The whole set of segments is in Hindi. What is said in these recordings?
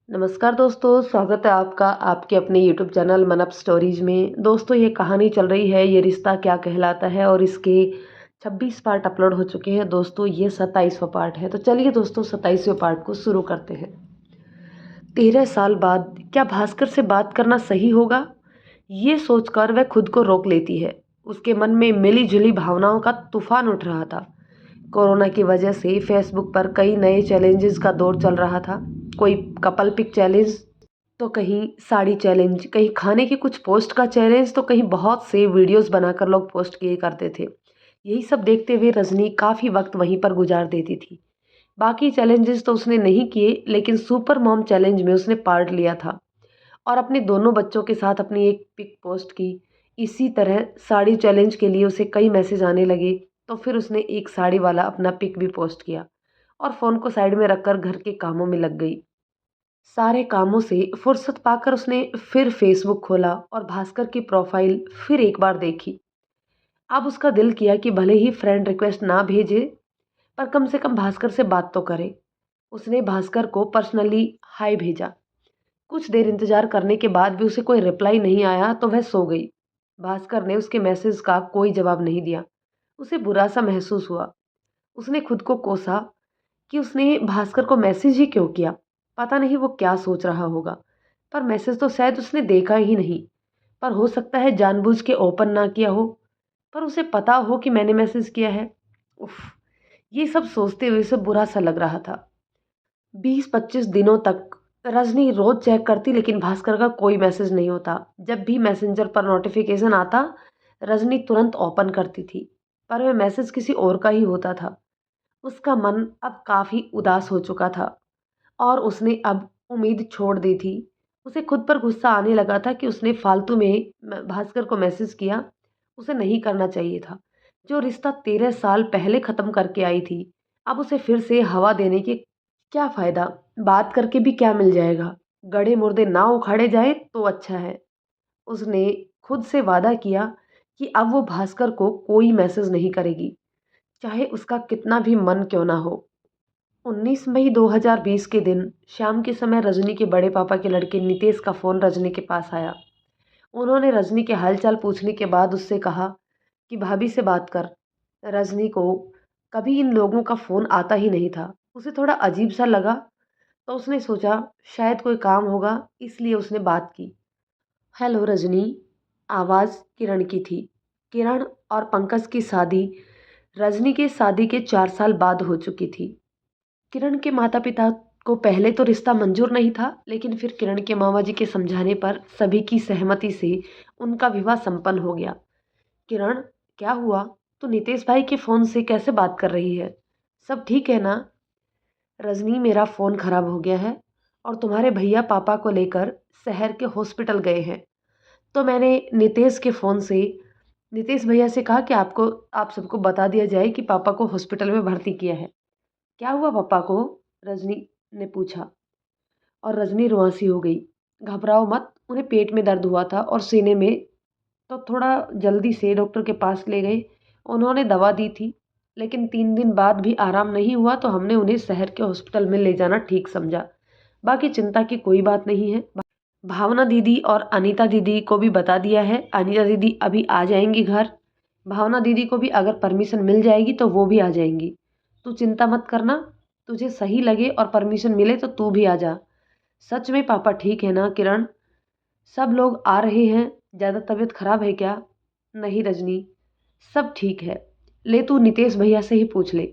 नमस्कार दोस्तों, स्वागत है आपका आपके अपने यूट्यूब चैनल मन अप स्टोरीज में। दोस्तों, ये कहानी चल रही है ये रिश्ता क्या कहलाता है और इसके 26 पार्ट अपलोड हो चुके हैं। दोस्तों, ये 27वां पार्ट है। तो चलिए दोस्तों, 27वें पार्ट को शुरू करते हैं। 13 साल बाद क्या भास्कर से बात करना सही होगा, ये सोचकर वह खुद को रोक लेती है। उसके मन में मिली जुली भावनाओं का तूफान उठ रहा था। कोरोना की वजह से फेसबुक पर कई नए चैलेंजेस का दौर चल रहा था। कोई कपल पिक चैलेंज, तो कहीं साड़ी चैलेंज, कहीं खाने की कुछ पोस्ट का चैलेंज, तो कहीं बहुत से वीडियोस बनाकर लोग पोस्ट किए करते थे। यही सब देखते हुए रजनी काफ़ी वक्त वहीं पर गुजार देती थी। बाकी चैलेंजेस तो उसने नहीं किए, लेकिन सुपर मॉम चैलेंज में उसने पार्ट लिया था और अपने दोनों बच्चों के साथ अपनी एक पिक पोस्ट की। इसी तरह साड़ी चैलेंज के लिए उसे कई मैसेज आने लगे, तो फिर उसने एक साड़ी वाला अपना पिक भी पोस्ट किया और फ़ोन को साइड में रखकर घर के कामों में लग गई। सारे कामों से फुर्सत पाकर उसने फिर फेसबुक खोला और भास्कर की प्रोफाइल फिर एक बार देखी। अब उसका दिल किया कि भले ही फ्रेंड रिक्वेस्ट ना भेजे, पर कम से कम भास्कर से बात तो करे। उसने भास्कर को पर्सनली हाय भेजा। कुछ देर इंतजार करने के बाद भी उसे कोई रिप्लाई नहीं आया तो वह सो गई। भास्कर ने उसके मैसेज का कोई जवाब नहीं दिया। उसे बुरा सा महसूस हुआ। उसने खुद को कोसा कि उसने भास्कर को मैसेज ही क्यों किया। पता नहीं वो क्या सोच रहा होगा, पर मैसेज तो शायद उसने देखा ही नहीं। पर हो सकता है जानबूझ के ओपन ना किया हो, पर उसे पता हो कि मैंने मैसेज किया है। उफ, ये सब सोचते हुए उसे बुरा सा लग रहा था। 20-25 दिनों तक रजनी रोज चेक करती, लेकिन भास्कर का कोई मैसेज नहीं होता। जब भी मैसेंजर पर नोटिफिकेशन आता, रजनी तुरंत ओपन करती थी, पर वह मैसेज किसी और का ही होता था। उसका मन अब काफ़ी उदास हो चुका था और उसने अब उम्मीद छोड़ दी थी। उसे खुद पर गुस्सा आने लगा था कि उसने फालतू में भास्कर को मैसेज किया। उसे नहीं करना चाहिए था। जो रिश्ता 13 साल पहले ख़त्म करके आई थी, अब उसे फिर से हवा देने की क्या फ़ायदा? बात करके भी क्या मिल जाएगा? गड़े मुर्दे ना उखाड़े जाए तो अच्छा है। उसने खुद से वादा किया कि अब वो भास्कर को कोई मैसेज नहीं करेगी, चाहे उसका कितना भी मन क्यों ना हो। 19 मई 2020 के दिन शाम के समय रजनी के बड़े पापा के लड़के नितेश का फ़ोन रजनी के पास आया। उन्होंने रजनी के हालचाल पूछने के बाद उससे कहा कि भाभी से बात कर। रजनी को कभी इन लोगों का फ़ोन आता ही नहीं था। उसे थोड़ा अजीब सा लगा, तो उसने सोचा शायद कोई काम होगा, इसलिए उसने बात की। हेलो रजनी। आवाज़ किरण की थी। किरण और पंकज की शादी रजनी के शादी के 4 साल बाद हो चुकी थी। किरण के माता पिता को पहले तो रिश्ता मंजूर नहीं था, लेकिन फिर किरण के मामा जी के समझाने पर सभी की सहमति से उनका विवाह संपन्न हो गया। किरण, क्या हुआ? तू नितेश भाई के फ़ोन से कैसे बात कर रही है? सब ठीक है ना? रजनी, मेरा फ़ोन खराब हो गया है और तुम्हारे भैया पापा को लेकर शहर के हॉस्पिटल गए हैं। तो मैंने नितेश भैया से कहा कि आप सबको बता दिया जाए कि पापा को हॉस्पिटल में भर्ती किया है। क्या हुआ पापा को? रजनी ने पूछा और रजनी रुआंसी हो गई। घबराओ मत, उन्हें पेट में दर्द हुआ था और सीने में, तो थोड़ा जल्दी से डॉक्टर के पास ले गए। उन्होंने दवा दी थी, लेकिन 3 दिन बाद भी आराम नहीं हुआ तो हमने उन्हें शहर के हॉस्पिटल में ले जाना ठीक समझा। बाकी चिंता की कोई बात नहीं है। भावना दीदी और अनीता दीदी को भी बता दिया है। अनीता दीदी अभी आ जाएंगी घर। भावना दीदी को भी अगर परमिशन मिल जाएगी तो वो भी आ जाएंगी। तू चिंता मत करना, तुझे सही लगे और परमिशन मिले तो तू भी आ जा। सच में पापा ठीक है ना किरण? सब लोग आ रहे हैं। ज़्यादा तबीयत खराब है क्या? नहीं रजनी, सब ठीक है। ले तू नितेश भैया से ही पूछ ले।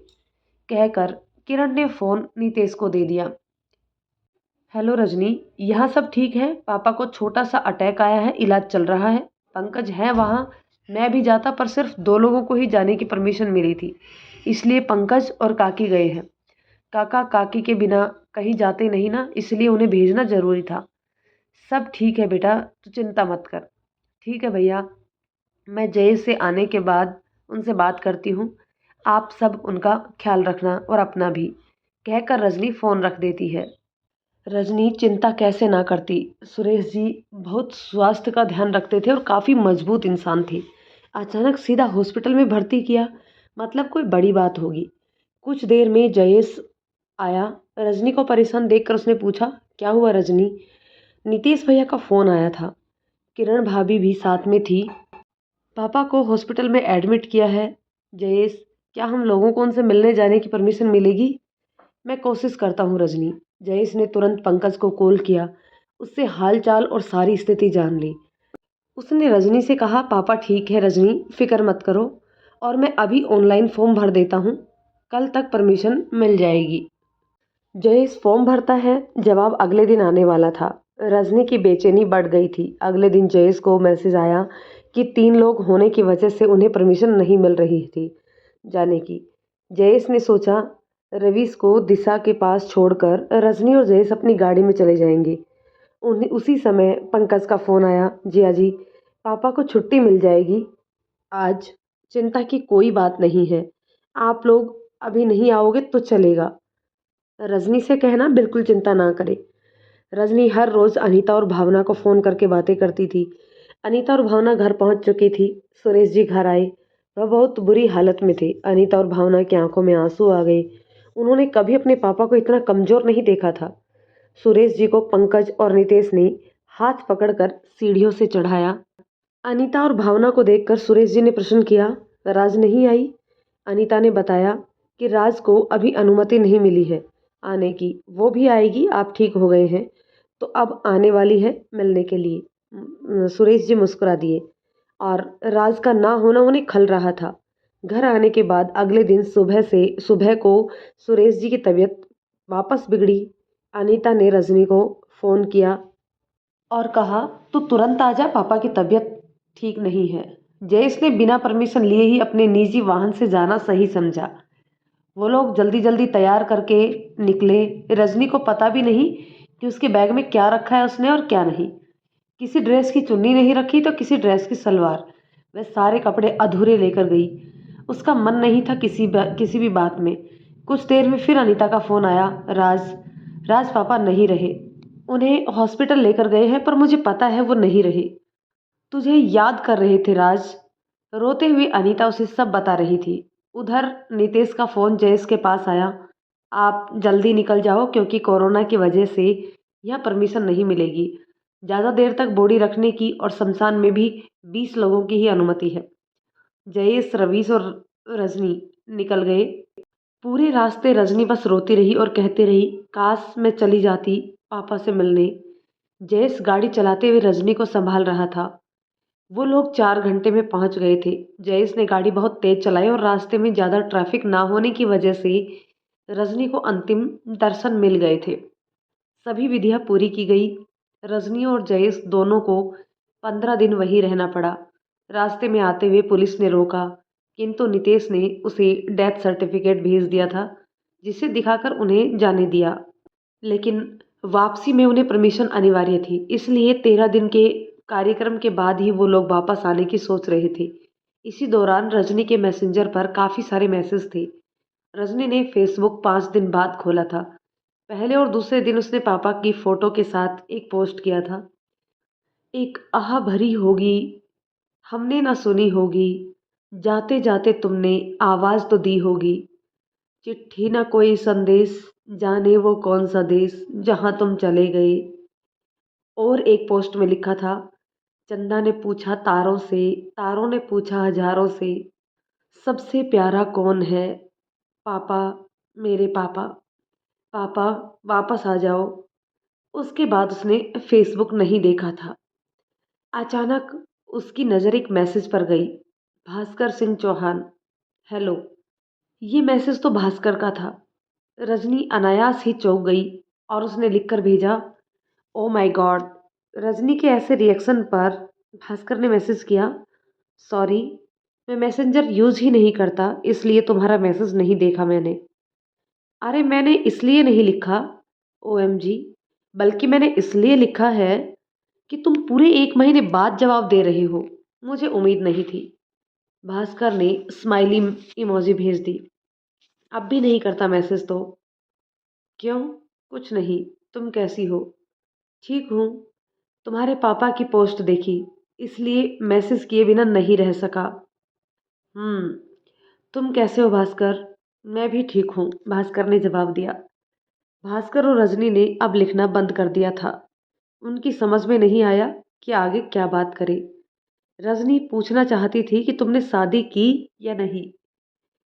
कहकर किरण ने फ़ोन नितेश को दे दिया। हेलो रजनी, यहाँ सब ठीक है। पापा को छोटा सा अटैक आया है, इलाज चल रहा है। पंकज है वहाँ। मैं भी जाता, पर सिर्फ 2 लोगों को ही जाने की परमिशन मिली थी, इसलिए पंकज और काकी गए हैं। काका काकी के बिना कहीं जाते नहीं ना, इसलिए उन्हें भेजना ज़रूरी था। सब ठीक है बेटा, तू चिंता मत कर। ठीक है भैया, मैं जय से आने के बाद उनसे बात करती हूँ। आप सब उनका ख्याल रखना और अपना भी। कहकर रजनी फ़ोन रख देती है। रजनी चिंता कैसे ना करती। सुरेश जी बहुत स्वास्थ्य का ध्यान रखते थे और काफ़ी मजबूत इंसान थे। अचानक सीधा हॉस्पिटल में भर्ती किया, मतलब कोई बड़ी बात होगी। कुछ देर में जयेश आया। रजनी को परेशान देखकर उसने पूछा, क्या हुआ रजनी? नीतीश भैया का फ़ोन आया था। किरण भाभी भी साथ में थी। पापा को हॉस्पिटल में एडमिट किया है। जयेश, क्या हम लोगों को उनसे मिलने जाने की परमिशन मिलेगी? मैं कोशिश करता हूँ रजनी। जयेश ने तुरंत पंकज को कॉल किया। उससे हाल चाल और सारी स्थिति जान ली। उसने रजनी से कहा, पापा ठीक है रजनी, फिक्र मत करो, और मैं अभी ऑनलाइन फॉर्म भर देता हूँ, कल तक परमिशन मिल जाएगी। जयेश फॉर्म भरता है, जवाब अगले दिन आने वाला था। रजनी की बेचैनी बढ़ गई थी। अगले दिन जयेश को मैसेज आया कि 3 लोग होने की वजह से उन्हें परमिशन नहीं मिल रही थी जाने की। जयेश ने सोचा, रवीश को दिशा के पास छोड़कर रजनी और जयेश अपनी गाड़ी में चले जाएंगे। उन्हें उसी समय पंकज का फ़ोन आया। जिया जी, पापा को छुट्टी मिल जाएगी आज, चिंता की कोई बात नहीं है। आप लोग अभी नहीं आओगे तो चलेगा। रजनी से कहना बिल्कुल चिंता ना करे। रजनी हर रोज़ अनीता और भावना को फ़ोन करके बातें करती थी। अनीता और भावना घर पहुंच चुकी थी। सुरेश जी घर आए। वह बहुत बुरी हालत में थे। अनीता और भावना की आंखों में आंसू आ गए। उन्होंने कभी अपने पापा को इतना कमज़ोर नहीं देखा था। सुरेश जी को पंकज और नितेश ने हाथ पकड़कर सीढ़ियों से चढ़ाया। अनीता और भावना को देखकर सुरेश जी ने प्रश्न किया, राज नहीं आई? अनीता ने बताया कि राज को अभी अनुमति नहीं मिली है आने की, वो भी आएगी, आप ठीक हो गए हैं तो अब आने वाली है मिलने के लिए। सुरेश जी मुस्कुरा दिए और राज का ना होना उन्हें खल रहा था। घर आने के बाद अगले दिन सुबह को सुरेश जी की तबीयत वापस बिगड़ी। अनीता ने रजनी को फ़ोन किया और कहा, तू तुरंत आ जा, पापा की तबीयत ठीक नहीं है। जयेश ने बिना परमिशन लिए ही अपने निजी वाहन से जाना सही समझा। वो लोग जल्दी जल्दी तैयार करके निकले। रजनी को पता भी नहीं कि उसके बैग में क्या रखा है उसने और क्या नहीं। किसी ड्रेस की चुन्नी नहीं रखी तो किसी ड्रेस की सलवार। वह सारे कपड़े अधूरे लेकर गई। उसका मन नहीं था किसी भी बात में। कुछ देर में फिर अनीता का फ़ोन आया। राज राज पापा नहीं रहे, उन्हें हॉस्पिटल लेकर गए हैं, पर मुझे पता है वो नहीं रहे। तुझे याद कर रहे थे राज। रोते हुए अनीता उसे सब बता रही थी। उधर नितेश का फ़ोन जयेश के पास आया। आप जल्दी निकल जाओ क्योंकि कोरोना की वजह से यह परमिशन नहीं मिलेगी। ज़्यादा देर तक बॉडी रखने की और शमशान में भी 20 लोगों की ही अनुमति है। जयेश, रवीश और रजनी निकल गए। पूरे रास्ते रजनी बस रोती रही और कहती रही, काश मैं चली जाती पापा से मिलने। जयेश गाड़ी चलाते हुए रजनी को संभाल रहा था। वो लोग 4 घंटे में पहुंच गए थे। जयेश ने गाड़ी बहुत तेज चलाई और रास्ते में ज़्यादा ट्रैफिक ना होने की वजह से रजनी को अंतिम दर्शन मिल गए थे। सभी विधियां पूरी की गई। रजनी और जयेश दोनों को 15 दिन वहीं रहना पड़ा। रास्ते में आते हुए पुलिस ने रोका, किंतु नितेश ने उसे डेथ सर्टिफिकेट भेज दिया था, जिसे दिखाकर उन्हें जाने दिया। लेकिन वापसी में उन्हें परमिशन अनिवार्य थी, इसलिए 13 दिन के कार्यक्रम के बाद ही वो लोग वापस आने की सोच रहे थे। इसी दौरान रजनी के मैसेंजर पर काफ़ी सारे मैसेज थे। रजनी ने फेसबुक 5 दिन बाद खोला था। पहले और दूसरे दिन उसने पापा की फ़ोटो के साथ एक पोस्ट किया था। एक आह भरी होगी, हमने ना सुनी होगी, जाते जाते तुमने आवाज़ तो दी होगी, चिट्ठी ना कोई संदेश, जाने वो कौन सा देश जहाँ तुम चले गए। और एक पोस्ट में लिखा था, चंदा ने पूछा तारों से, तारों ने पूछा हजारों से, सबसे प्यारा कौन है? पापा, मेरे पापा, पापा वापस आ जाओ। उसके बाद उसने फेसबुक नहीं देखा था। अचानक उसकी नज़र एक मैसेज पर गई। भास्कर सिंह चौहान, हेलो। ये मैसेज तो भास्कर का था। रजनी अनायास ही चौंक गई और उसने लिखकर भेजा, ओ माय गॉड। रजनी के ऐसे रिएक्शन पर भास्कर ने मैसेज किया, सॉरी, मैं मैसेंजर यूज़ ही नहीं करता, इसलिए तुम्हारा मैसेज नहीं देखा मैंने। अरे मैंने इसलिए नहीं लिखा, ओएमजी, बल्कि मैंने इसलिए लिखा है कि तुम पूरे 1 महीने बाद जवाब दे रहे हो। मुझे उम्मीद नहीं थी। भास्कर ने स्माइली इमोजी भेज दी। अब भी नहीं करता मैसेज तो? क्यों? कुछ नहीं। तुम कैसी हो? ठीक हूँ। तुम्हारे पापा की पोस्ट देखी, इसलिए मैसेज किए बिना नहीं रह सका। तुम कैसे हो भास्कर? मैं भी ठीक हूँ, भास्कर ने जवाब दिया। भास्कर और रजनी ने अब लिखना बंद कर दिया था। उनकी समझ में नहीं आया कि आगे क्या बात करें। रजनी पूछना चाहती थी कि तुमने शादी की या नहीं,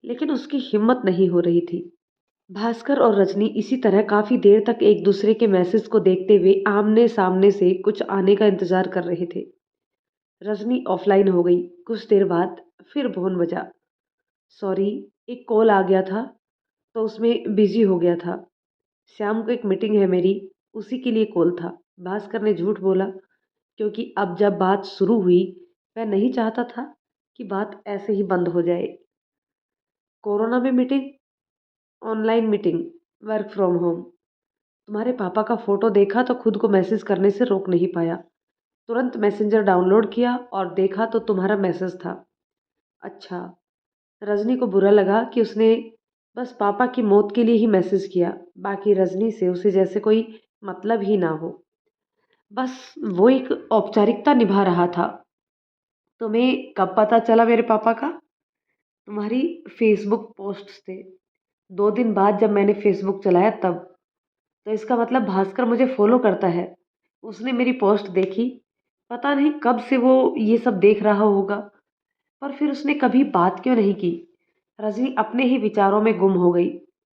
लेकिन उसकी हिम्मत नहीं हो रही थी। भास्कर और रजनी इसी तरह काफी देर तक एक दूसरे के मैसेज को देखते हुए आमने सामने से कुछ आने का इंतजार कर रहे थे। रजनी ऑफलाइन हो गई। कुछ देर बाद फिर फोन बजा। सॉरी, एक कॉल आ गया था तो उसमें बिजी हो गया था। शाम को एक मीटिंग है मेरी, उसी के लिए कॉल था। भास्कर ने झूठ बोला, क्योंकि अब जब बात शुरू हुई वह नहीं चाहता था कि बात ऐसे ही बंद हो जाए। कोरोना में meeting, online meeting, work from home. तुम्हारे पापा का फोटो देखा तो खुद को मैसेज करने से रोक नहीं पाया। तुरंत मैसेंजर डाउनलोड किया और देखा तो तुम्हारा मैसेज था। अच्छा। रजनी को बुरा लगा कि उसने बस पापा की मौत के लिए ही मैसेज किया, बाकी रजनी से उसे जैसे कोई मतलब ही ना हो। बस वो एक औपचारिकता निभा रहा था। तुम्हें कब पता चला मेरे पापा का? तुम्हारी फेसबुक पोस्ट से 2 दिन बाद जब मैंने फेसबुक चलाया तब। तो इसका मतलब भास्कर मुझे फॉलो करता है। उसने मेरी पोस्ट देखी। पता नहीं कब से वो ये सब देख रहा होगा, पर फिर उसने कभी बात क्यों नहीं की। रजनी अपने ही विचारों में गुम हो गई।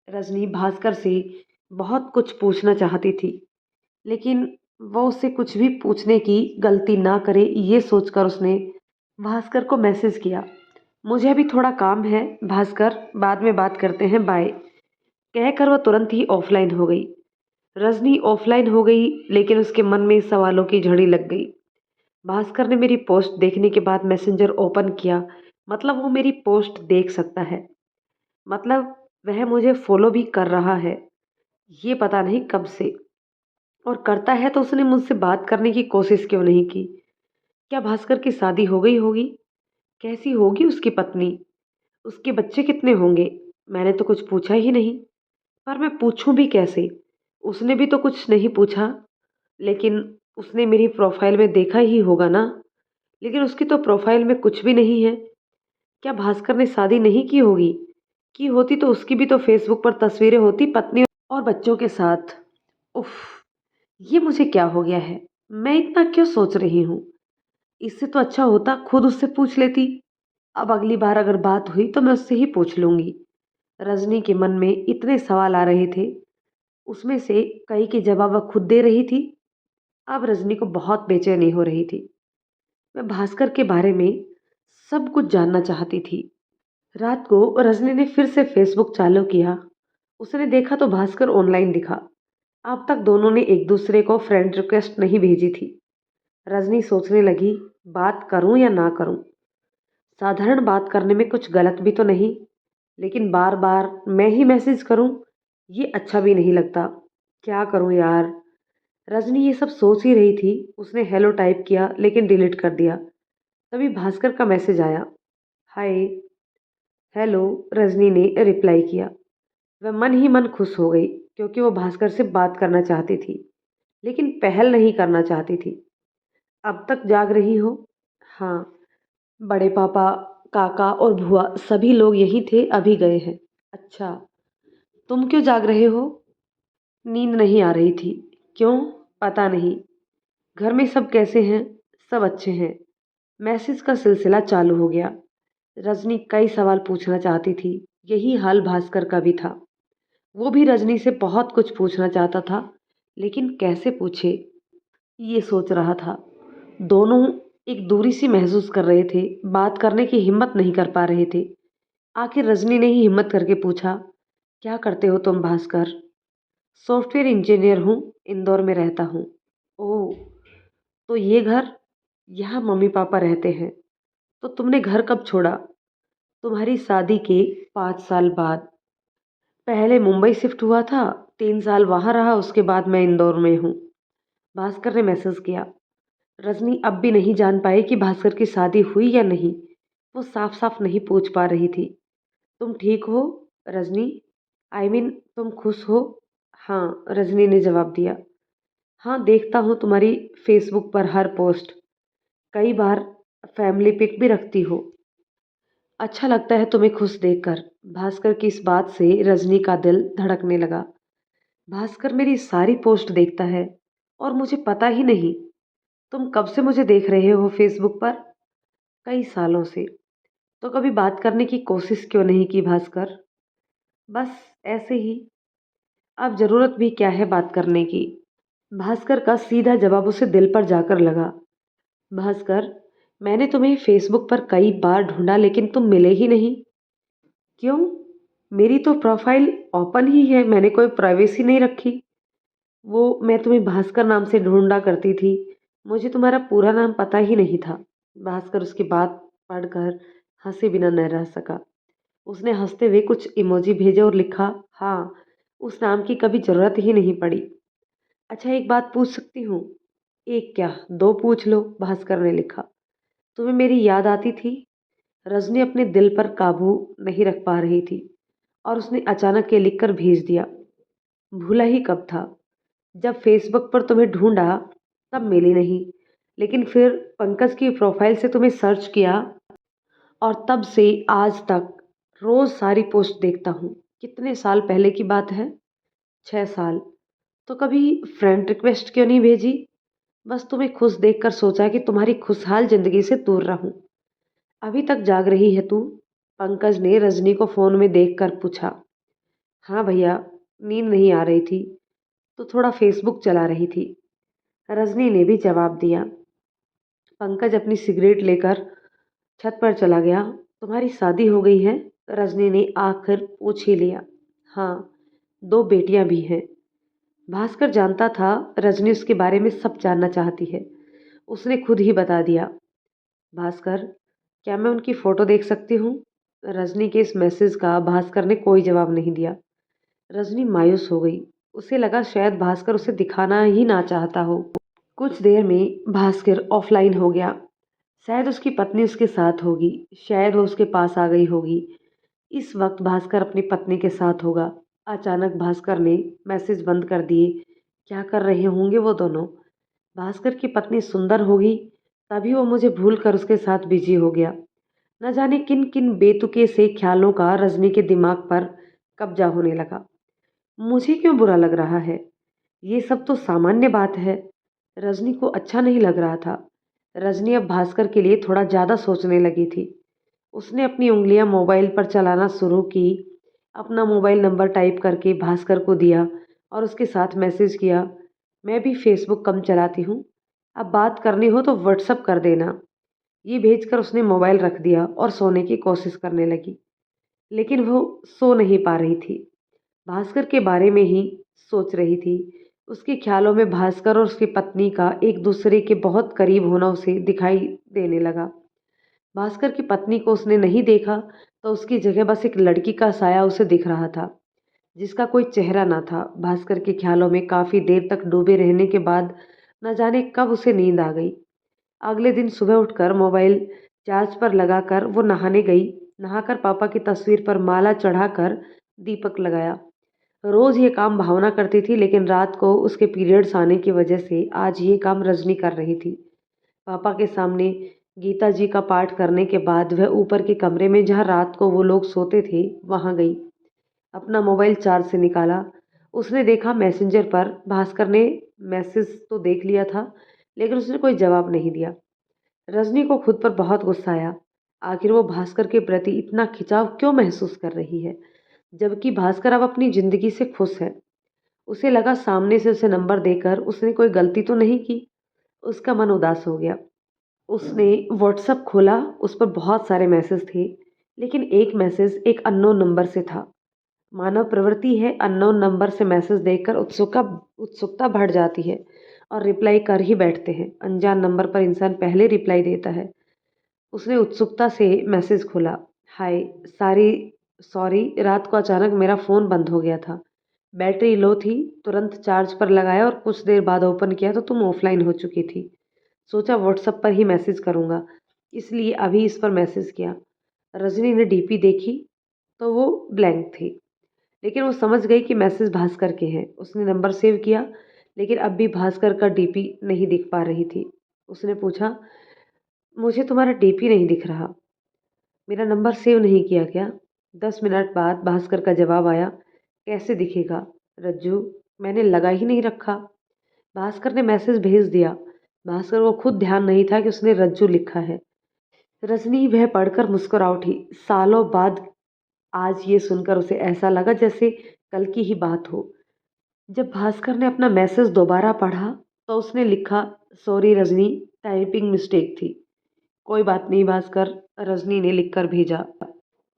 रजनी भास्कर से बहुत कुछ पूछना चाहती थी, लेकिन वो उससे कुछ भी पूछने की गलती ना करे, ये सोचकर उसने भास्कर को मैसेज किया। मुझे अभी थोड़ा काम है भास्कर, बाद में बात करते हैं, बाय। कहकर वह तुरंत ही ऑफलाइन हो गई। रजनी ऑफलाइन हो गई, लेकिन उसके मन में सवालों की झड़ी लग गई। भास्कर ने मेरी पोस्ट देखने के बाद मैसेंजर ओपन किया, मतलब वो मेरी पोस्ट देख सकता है। मतलब वह मुझे फॉलो भी कर रहा है। ये पता नहीं कब से। और करता है तो उसने मुझसे बात करने की कोशिश क्यों नहीं की? क्या भास्कर की शादी हो गई होगी? कैसी होगी उसकी पत्नी? उसके बच्चे कितने होंगे? मैंने तो कुछ पूछा ही नहीं। पर मैं पूछूं भी कैसे? उसने भी तो कुछ नहीं पूछा। लेकिन उसने मेरी प्रोफाइल में देखा ही होगा ना। लेकिन उसकी तो प्रोफाइल में कुछ भी नहीं है। क्या भास्कर ने शादी नहीं की होगी? की होती तो उसकी भी तो फेसबुक पर तस्वीरें होती पत्नी और बच्चों के साथ। उफ, ये मुझे क्या हो गया है? मैं इतना क्यों सोच रही हूँ? इससे तो अच्छा होता खुद उससे पूछ लेती। अब अगली बार अगर बात हुई तो मैं उससे ही पूछ लूंगी। रजनी के मन में इतने सवाल आ रहे थे, उसमें से कई के जवाब वह खुद दे रही थी। अब रजनी को बहुत बेचैनी हो रही थी। मैं भास्कर के बारे में सब कुछ जानना चाहती थी। रात को रजनी ने फिर से फेसबुक चालू किया। उसने देखा तो भास्कर ऑनलाइन दिखा। अब तक दोनों ने एक दूसरे को फ्रेंड रिक्वेस्ट नहीं भेजी थी। रजनी सोचने लगी, बात करूं या ना करूं। साधारण बात करने में कुछ गलत भी तो नहीं, लेकिन बार बार मैं ही मैसेज करूं, ये अच्छा भी नहीं लगता। क्या करूं यार? रजनी ये सब सोच ही रही थी। उसने हेलो टाइप किया लेकिन डिलीट कर दिया। तभी भास्कर का मैसेज आया। हाय। हेलो, रजनी ने रिप्लाई किया। वह मन ही मन खुश हो गई, क्योंकि वो भास्कर से बात करना चाहती थी, लेकिन पहल नहीं करना चाहती थी। अब तक जाग रही हो? हाँ। बड़े पापा, काका और भुआ सभी लोग यहीं थे, अभी गए हैं। अच्छा। तुम क्यों जाग रहे हो? नींद नहीं आ रही थी। क्यों? पता नहीं। घर में सब कैसे हैं? सब अच्छे हैं। मैसेज का सिलसिला चालू हो गया। रजनी कई सवाल पूछना चाहती थी। यही हाल भास्कर का भी था। वो भी रजनी से बहुत कुछ पूछना चाहता था, लेकिन कैसे पूछे, ये सोच रहा था। दोनों एक दूरी सी महसूस कर रहे थे, बात करने की हिम्मत नहीं कर पा रहे थे। आखिर रजनी ने ही हिम्मत करके पूछा, क्या करते हो तुम भास्कर? सॉफ्टवेयर इंजीनियर हूँ, इंदौर में रहता हूँ। ओह, तो ये घर, यहाँ मम्मी पापा रहते हैं। तो तुमने घर कब छोड़ा? तुम्हारी शादी के 5 साल बाद। पहले मुंबई शिफ्ट हुआ था, 3 साल वहाँ रहा, उसके बाद मैं इंदौर में हूँ। भास्कर ने मैसेज किया। रजनी अब भी नहीं जान पाई कि भास्कर की शादी हुई या नहीं। वो साफ साफ नहीं पूछ पा रही थी। तुम ठीक हो रजनी? तुम खुश हो? हाँ, रजनी ने जवाब दिया। हाँ, देखता हूँ तुम्हारी फेसबुक पर हर पोस्ट। कई बार फैमिली पिक भी रखती हो। अच्छा लगता है तुम्हें खुश देखकर। भास्कर की इस बात से रजनी का दिल धड़कने लगा। भास्कर मेरी सारी पोस्ट देखता है और मुझे पता ही नहीं। तुम कब से मुझे देख रहे हो फेसबुक पर? कई सालों से। तो कभी बात करने की कोशिश क्यों नहीं की भास्कर? बस ऐसे ही। अब जरूरत भी क्या है बात करने की? भास्कर का सीधा जवाब उसे दिल पर जाकर लगा। भास्कर, मैंने तुम्हें फेसबुक पर कई बार ढूंढा लेकिन तुम मिले ही नहीं। क्यों? मेरी तो प्रोफाइल ओपन ही है, मैंने कोई प्राइवेसी नहीं रखी। वो मैं तुम्हें भास्कर नाम से ढूंढा करती थी। मुझे तुम्हारा पूरा नाम पता ही नहीं था। भास्कर उसकी बात पढ़कर हंसे बिना न रह सका। उसने हंसते हुए कुछ इमोजी भेजे और लिखा, हाँ, उस नाम की कभी जरूरत ही नहीं पड़ी। अच्छा, एक बात पूछ सकती हूँ? एक क्या, दो पूछ लो, भास्कर ने लिखा। तुम्हें मेरी याद आती थी? रजनी अपने दिल पर काबू नहीं रख पा रही थी और उसने अचानक ये लिखकर भेज दिया। भूला ही कब था। जब फेसबुक पर तुम्हें ढूंढा तब मिली नहीं, लेकिन फिर पंकज की प्रोफाइल से तुम्हें सर्च किया और तब से आज तक रोज सारी पोस्ट देखता हूँ। कितने साल पहले की बात है? 6 साल। तो कभी फ्रेंड रिक्वेस्ट क्यों नहीं भेजी? बस तुम्हें खुश देखकर सोचा कि तुम्हारी खुशहाल जिंदगी से दूर रहूं। अभी तक जाग रही है तू? पंकज ने रजनी को फोन में देखकर पूछा। हाँ भैया, नींद नहीं आ रही थी तो थोड़ा फेसबुक चला रही थी, रजनी ने भी जवाब दिया। पंकज अपनी सिगरेट लेकर छत पर चला गया। तुम्हारी शादी हो गई है? रजनी ने आखिर पूछ ही लिया। हाँ, दो बेटियां भी हैं। भास्कर जानता था रजनी उसके बारे में सब जानना चाहती है। उसने खुद ही बता दिया। भास्कर, क्या मैं उनकी फोटो देख सकती हूँ? रजनी के इस मैसेज का भास्कर ने कोई जवाब नहीं दिया। रजनी मायूस हो गई। उसे लगा शायद भास्कर उसे दिखाना ही ना चाहता हो। कुछ देर में भास्कर ऑफलाइन हो गया। शायद उसकी पत्नी उसके साथ होगी, शायद वो उसके पास आ गई होगी। इस वक्त भास्कर अपनी पत्नी के साथ होगा। अचानक भास्कर ने मैसेज बंद कर दिए। क्या कर रहे होंगे वो दोनों? भास्कर की पत्नी सुंदर होगी, तभी वो मुझे भूल कर उसके साथ बिजी हो गया। न जाने किन किन बेतुके से ख्यालों का रजनी के दिमाग पर कब्जा होने लगा। मुझे क्यों बुरा लग रहा है? ये सब तो सामान्य बात है। रजनी को अच्छा नहीं लग रहा था। रजनी अब भास्कर के लिए थोड़ा ज़्यादा सोचने लगी थी। उसने अपनी उंगलियां मोबाइल पर चलाना शुरू की। अपना मोबाइल नंबर टाइप करके भास्कर को दिया और उसके साथ मैसेज किया। मैं भी फेसबुक कम चलाती हूँ, अब बात करनी हो तो व्हाट्सअप कर देना। ये भेजकर उसने मोबाइल रख दिया और सोने की कोशिश करने लगी, लेकिन वो सो नहीं पा रही थी। भास्कर के बारे में ही सोच रही थी। उसके ख्यालों में भास्कर और उसकी पत्नी का एक दूसरे के बहुत करीब होना उसे दिखाई देने लगा। भास्कर की पत्नी को उसने नहीं देखा, तो उसकी जगह बस एक लड़की का साया उसे दिख रहा था, जिसका कोई चेहरा ना था। भास्कर के ख्यालों में काफी देर तक डूबे रहने के बाद न जाने कब उसे नींद आ गई। अगले दिन सुबह उठकर मोबाइल चार्ज पर लगाकर वो नहाने गई। नहाकर पापा की तस्वीर पर माला चढ़ाकर दीपक लगाया। रोज ये काम भावना करती थी, लेकिन रात को उसके पीरियड्स आने की वजह से आज ये काम रजनी कर रही थी। पापा के सामने गीता जी का पाठ करने के बाद वह ऊपर के कमरे में, जहाँ रात को वो लोग सोते थे, वहां गई। अपना मोबाइल चार्ज से निकाला। उसने देखा मैसेंजर पर भास्कर ने मैसेज तो देख लिया था, लेकिन उसने कोई जवाब नहीं दिया। रजनी को खुद पर बहुत गुस्सा आया। आखिर वो भास्कर के प्रति इतना खिंचाव क्यों महसूस कर रही है, जबकि भास्कर अब अपनी जिंदगी से खुश है। उसे लगा सामने से उसे नंबर देकर उसने कोई गलती तो नहीं की। उसका मन उदास हो गया। उसने व्हाट्सएप खोला। उस पर बहुत सारे मैसेज थे, लेकिन एक मैसेज एक अननोन नंबर से था। मानव प्रवृत्ति है, अननोन नंबर से मैसेज देखकर उत्सुकता बढ़ जाती है और रिप्लाई कर ही बैठते हैं। अनजान नंबर पर इंसान पहले रिप्लाई देता है। उसने उत्सुकता से मैसेज खोला। हाय, सारी सॉरी, रात को अचानक मेरा फ़ोन बंद हो गया था। बैटरी लो थी, तुरंत चार्ज पर लगाया और कुछ देर बाद ओपन किया तो तुम ऑफलाइन हो चुकी थी। सोचा व्हाट्सएप पर ही मैसेज करूँगा, इसलिए अभी इस पर मैसेज किया। रजनी ने डीपी देखी तो वो ब्लैंक थी, लेकिन वो समझ गई कि मैसेज भास्कर के हैं। उसने नंबर सेव किया, लेकिन अब भी भास्कर का डीपी नहीं दिख पा रही थी। उसने पूछा, मुझे तुम्हारा डीपी नहीं दिख रहा, मेरा नंबर सेव नहीं किया क्या? 10 मिनट बाद भास्कर का जवाब आया। कैसे दिखेगा रज्जू, मैंने लगा ही नहीं रखा। भास्कर ने मैसेज भेज दिया। भास्कर को खुद ध्यान नहीं था कि उसने रज्जू लिखा है। रजनी वह पढ़कर मुस्कुरा उठी। सालों बाद आज ये सुनकर उसे ऐसा लगा जैसे कल की ही बात हो। जब भास्कर ने अपना मैसेज दोबारा पढ़ा तो उसने लिखा, सॉरी रजनी, टाइपिंग मिस्टेक थी। कोई बात नहीं भास्कर, रजनी ने लिखकर भेजा।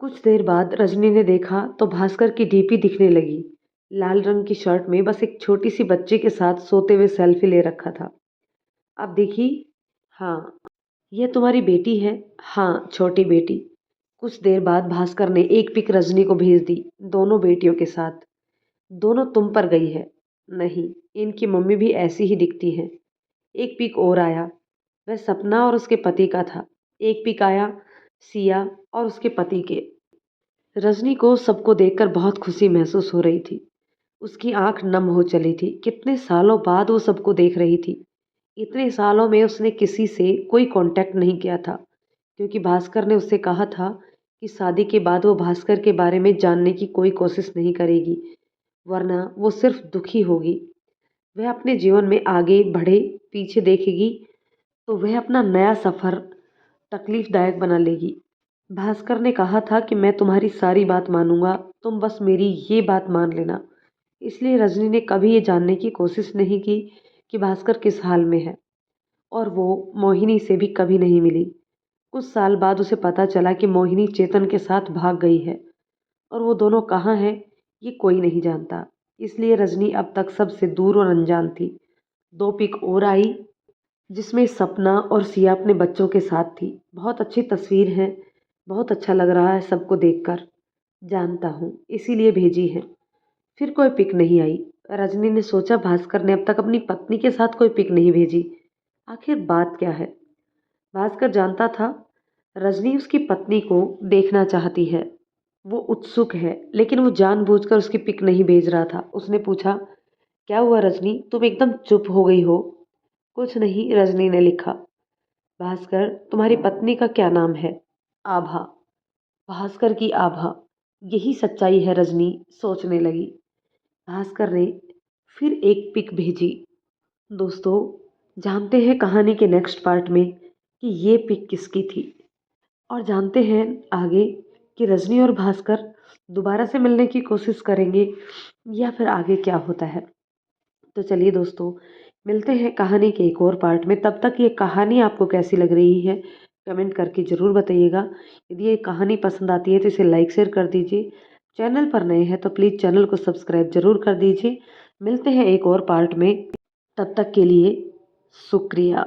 कुछ देर बाद रजनी ने देखा तो भास्कर की डीपी दिखने लगी। लाल रंग की शर्ट में बस एक छोटी सी बच्ची के साथ सोते हुए सेल्फी ले रखा था। अब देखी। हाँ, यह तुम्हारी बेटी है। हाँ, छोटी बेटी। कुछ देर बाद भास्कर ने एक पिक रजनी को भेज दी, दोनों बेटियों के साथ। दोनों तुम पर गई है। नहीं, इनकी मम्मी भी ऐसी ही दिखती है। एक पिक और आया, वह सपना और उसके पति का था। एक पिक आया सिया और उसके पति के। रजनी को सबको देखकर बहुत खुशी महसूस हो रही थी। उसकी आंख नम हो चली थी। कितने सालों बाद वो सबको देख रही थी। इतने सालों में उसने किसी से कोई कांटेक्ट नहीं किया था, क्योंकि भास्कर ने उससे कहा था कि शादी के बाद वो भास्कर के बारे में जानने की कोई कोशिश नहीं करेगी, वरना वो सिर्फ दुखी होगी। वह अपने जीवन में आगे बढ़े, पीछे देखेगी तो वह अपना नया सफ़र तकलीफदायक बना लेगी। भास्कर ने कहा था कि मैं तुम्हारी सारी बात मानूंगा, तुम बस मेरी ये बात मान लेना। इसलिए रजनी ने कभी ये जानने की कोशिश नहीं की कि भास्कर किस हाल में है, और वो मोहिनी से भी कभी नहीं मिली। कुछ साल बाद उसे पता चला कि मोहिनी चेतन के साथ भाग गई है, और वो दोनों कहाँ हैं ये कोई नहीं जानता। इसलिए रजनी अब तक सबसे दूर और अनजान थी। दो पिक और आई जिसमें सपना और सिया अपने बच्चों के साथ थी। बहुत अच्छी तस्वीर है, बहुत अच्छा लग रहा है सबको देखकर। जानता हूँ, इसीलिए भेजी है। फिर कोई पिक नहीं आई। रजनी ने सोचा भास्कर ने अब तक अपनी पत्नी के साथ कोई पिक नहीं भेजी। आखिर बात क्या है? भास्कर जानता था रजनी उसकी पत्नी को देखना चाहती है। वो उत्सुक है, लेकिन वो जानबूझकर उसकी पिक नहीं भेज रहा था। उसने पूछा, क्या हुआ रजनी, तुम एकदम चुप हो गई हो? कुछ नहीं, रजनी ने लिखा। भास्कर, तुम्हारी पत्नी का क्या नाम है? आभा। भास्कर की आभा। यही सच्चाई है, रजनी सोचने लगी। भास्कर ने फिर एक पिक भेजी। दोस्तों, जानते हैं कहानी के नेक्स्ट पार्ट में कि ये पिक किसकी थी, और जानते हैं आगे कि रजनी और भास्कर दोबारा से मिलने की कोशिश करेंगे या फिर आगे क्या होता है। तो चलिए दोस्तों, मिलते हैं कहानी के एक और पार्ट में। तब तक ये कहानी आपको कैसी लग रही है कमेंट करके ज़रूर बताइएगा। यदि ये कहानी पसंद आती है तो इसे लाइक शेयर कर दीजिए। चैनल पर नए हैं तो प्लीज़ चैनल को सब्सक्राइब ज़रूर कर दीजिए। मिलते हैं एक और पार्ट में, तब तक के लिए शुक्रिया।